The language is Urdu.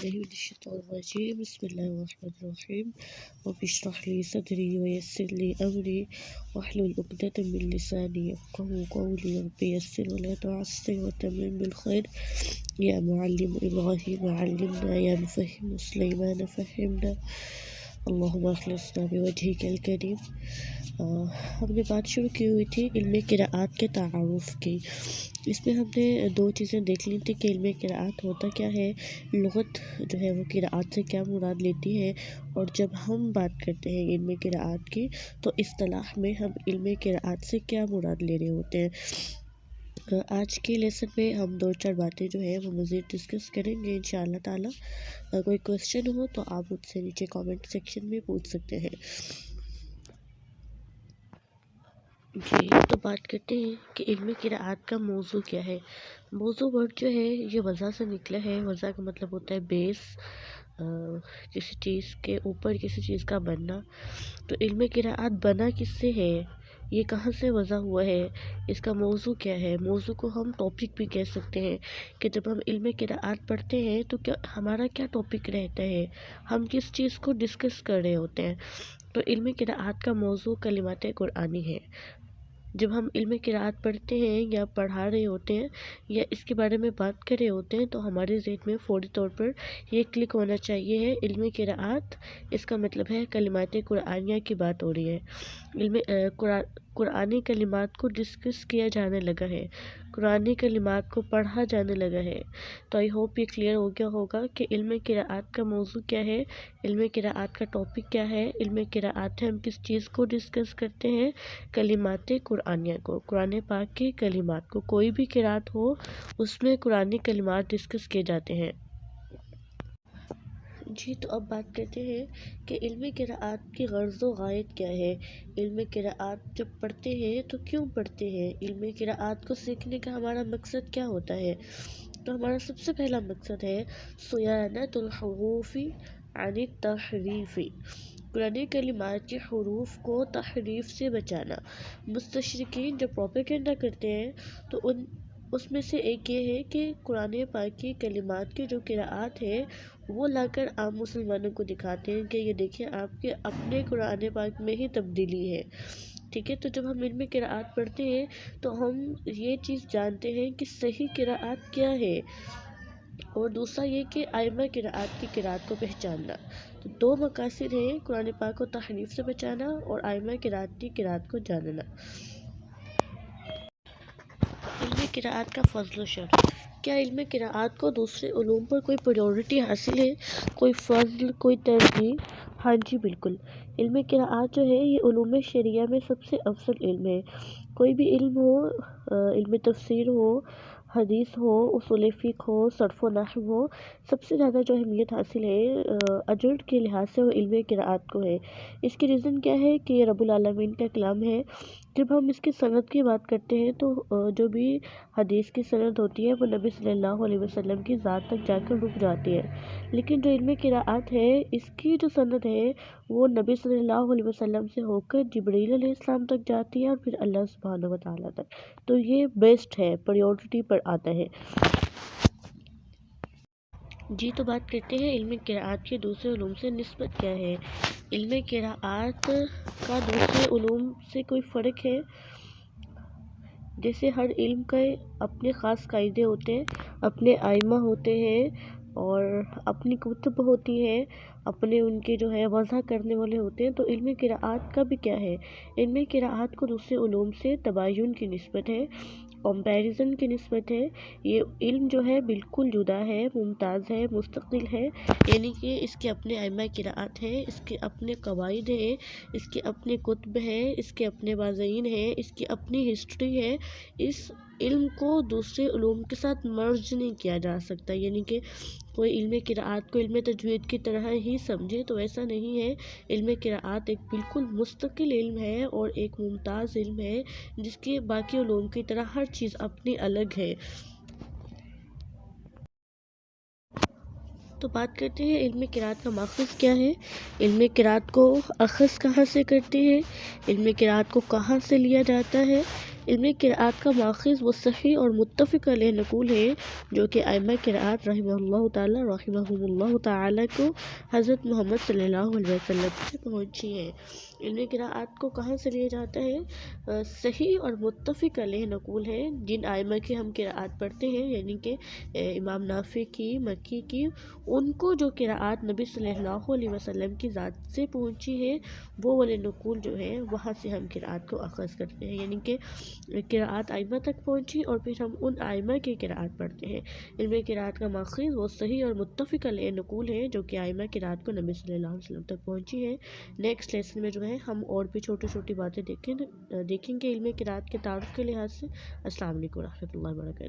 بالله من الشيطان الرجيم بسم الله الرحمن الرحيم رب اشرح لي صدري ويسر لي أمري واحلل عقدة من لساني يفقهوا قولي رب يسر ولا تعسر وتمم بالخير يا معلم إبراهيم علمنا يا مفهم سليمان فهمنا اللهم اخلصنا بوجهك الكريم۔ ہم نے بات شروع کی ہوئی تھی علم قراءات کے تعارف کی۔ اس میں ہم نے دو چیزیں دیکھ لی تھی کہ علم قراءات ہوتا کیا ہے، لغت جو ہے وہ قراءات سے کیا مراد لیتی ہے، اور جب ہم بات کرتے ہیں علم قراءات کی تو اصطلاح میں ہم علم قراءات سے کیا مراد لے رہے ہوتے ہیں۔ آج کے لیسن میں ہم دو چار باتیں جو ہے وہ مزید ڈسکس کریں گے انشاءاللہ تعالی۔ کوئی کوشچن ہو تو آپ مجھ سے نیچے کامنٹ سیکشن میں پوچھ سکتے ہیں۔ جی تو بات کرتے ہیں کہ علم قراءات کا موضوع کیا ہے۔ موضوع ورڈ جو ہے یہ وضع سے نکلا ہے۔ وضع کا مطلب ہوتا ہے بیس، کسی چیز کے اوپر کسی چیز کا بننا۔ تو علم قراءات بنا کس سے ہے، یہ کہاں سے وضع ہوا ہے، اس کا موضوع کیا ہے۔ موضوع کو ہم ٹاپک بھی کہہ سکتے ہیں کہ جب ہم علم قراءات پڑھتے ہیں تو ہمارا کیا ٹاپک رہتا ہے، ہم کس چیز کو ڈسکس کر رہے ہوتے ہیں۔ تو علم قراءات کا موضوع کلمات قرآنی ہے۔ جب ہم علم قراءات پڑھتے ہیں یا پڑھا رہے ہوتے ہیں یا اس کے بارے میں بات کر رہے ہوتے ہیں تو ہمارے ذہن میں فوری طور پر یہ کلک ہونا چاہیے ہے علم قراءات، اس کا مطلب ہے کلمات قرآنیہ کی بات ہو رہی ہے۔ قرآنی کلمات کو ڈسکس کیا جانے لگا ہے، قرآنی کلمات کو پڑھا جانے لگا ہے۔ تو آئی ہوپ یہ کلیئر ہو گیا ہوگا کہ علم قراءات کا موضوع کیا ہے، علم قراءات کا ٹاپک کیا ہے۔ علم قراءات ہے ہم کس چیز کو ڈسکس کرتے ہیں، کلمات قرآنیہ کو، قرآن پاک کے کلمات کو۔ کوئی بھی قراءت ہو اس میں قرآنی کلمات ڈسکس کیے جاتے ہیں۔ جی تو اب بات کرتے ہیں کہ علم قراءات کی غرض و غایت کیا ہے۔ علم قراءات جب پڑھتے ہیں تو کیوں پڑھتے ہیں، علم قراءات کو سیکھنے کا ہمارا مقصد کیا ہوتا ہے۔ تو ہمارا سب سے پہلا مقصد ہے صیانت الحروف عن التحریف، قرآن کلمات کے حروف کو تحریف سے بچانا۔ مستشرقین جب پروپیگنڈا کرتے ہیں تو اس میں سے ایک یہ ہے کہ قرآن پاک کی کلمات کی جو قراءات ہے وہ لا کر عام مسلمانوں کو دکھاتے ہیں کہ یہ دیکھیں آپ کے اپنے قرآن پاک میں ہی تبدیلی ہے، ٹھیک ہے۔ تو جب ہم علم قراءات پڑھتے ہیں تو ہم یہ چیز جانتے ہیں کہ صحیح قراءات کیا ہے، اور دوسرا یہ کہ ائمہ قراءات کی قراءت کو پہچاننا۔ تو دو مقاصد ہیں، قرآن پاک کو تحریف سے بچانا اور ائمہ قراءت کی قراءت کو جاننا۔ علم قراءات کا فضل و شرف، کیا علم قراءات کو دوسرے علوم پر کوئی پریورٹی حاصل ہے، کوئی فضل، کوئی ترجیح؟ ہاں جی بالکل، علم قراءات جو ہے یہ علوم شرعیہ میں سب سے افضل علم ہے۔ کوئی بھی علم ہو، علم تفسیر ہو، حدیث ہو، اصول فقہ ہو، صرف و نحو ہو، سب سے زیادہ جو اہمیت حاصل ہے اجر کے لحاظ سے وہ علم قراءات کو ہے۔ اس کی ریزن کیا ہے کہ یہ رب العالمین کا کلام ہے۔ جب ہم اس کی سند کی بات کرتے ہیں تو جو بھی حدیث کی سند ہوتی ہے وہ نبی صلی اللہ علیہ وسلم کی ذات تک جا کر رک جاتی ہے، لیکن جو علم قراءات ہے اس کی جو سند ہے وہ نبی صلی اللہ علیہ وسلم سے ہو کر جبرائیل علیہ السلام تک جاتی ہے اور پھر اللہ سبحانہ و تعالیٰ تک۔ تو یہ بیسٹ ہے، پریورٹی پر آتا ہے۔ جی تو بات کرتے ہیں علم قراءات کی دوسرے علوم سے نسبت کیا ہے۔ علم قراءات کا دوسرے علوم سے کوئی فرق ہے؟ جیسے ہر علم کے اپنے خاص قاعدے ہوتے ہیں، اپنے ائمہ ہوتے ہیں اور اپنی کتب ہوتی ہیں، اپنے ان کے جو ہے وضع کرنے والے ہوتے ہیں۔ تو علم قراءات کا بھی کیا ہے، علم قراءات کو دوسرے علوم سے تباین کی نسبت ہے، کمپیریزن کی نسبت ہے۔ یہ علم جو ہے بالکل جدا ہے، ممتاز ہے، مستقل ہے، یعنی کہ اس کے اپنے ائمہ قراءات ہیں، اس کے اپنے قواعد ہیں، اس کے اپنے کتب ہیں، اس کے اپنے وازعین ہیں، اس کی اپنی ہسٹری ہے۔ اس علم کو دوسرے علوم کے ساتھ مرج نہیں کیا جا سکتا، یعنی کہ کوئی علم قراءات کو علم تجوید کی طرح ہی سمجھے تو ایسا نہیں ہے۔ علم قراءات ایک بالکل مستقل علم ہے اور ایک ممتاز علم ہے جس کے باقی علوم کی طرح ہر چیز اپنی الگ ہے۔ تو بات کرتے ہیں علم قراءت کا ماخذ کیا ہے، علم قراءت کو اخذ کہاں سے کرتے ہیں، علم قراءت کو کہاں سے لیا جاتا ہے۔ علم قراءت کا ماخذ وہ صحیح اور متفق علیہ نقول ہے جو کہ ائمہ قراءت رحمہم اللہ تعالیٰ کو حضرت محمد صلی اللہ علیہ وسلم سے پہنچی ہے۔ علم قراءت کو کہاں سے لیا جاتا ہے؟ صحیح اور متفق علیہ نقول ہے جن ائمہ کی ہم قراءت پڑھتے ہیں، یعنی کہ امام نافع کی، مکی کی، ان کو جو قراءت نبی صلی اللہ علیہ وسلم کی ذات سے پہنچی ہے وہ والے نقول جو ہے وہاں سے ہم قراءت کو اخذ کرتے ہیں، یعنی کہ قراءت ائمہ تک پہنچی اور پھر ہم ان ائمہ کی قراءت پڑھتے ہیں۔ علم قراءت کا ماخذ وہ صحیح اور متفق علیہ نقول ہے جو کہ ائمہ قراءت کو نبی صلی اللہ علیہ وسلم تک پہنچی ہے۔ نیکسٹ لیسن میں جو ہے ہم اور بھی چھوٹی چھوٹی باتیں دیکھیں گے علم قراءت کے تعارف کے لحاظ سے۔ السلام علیکم ورحمۃ اللہ وبرکاتہ۔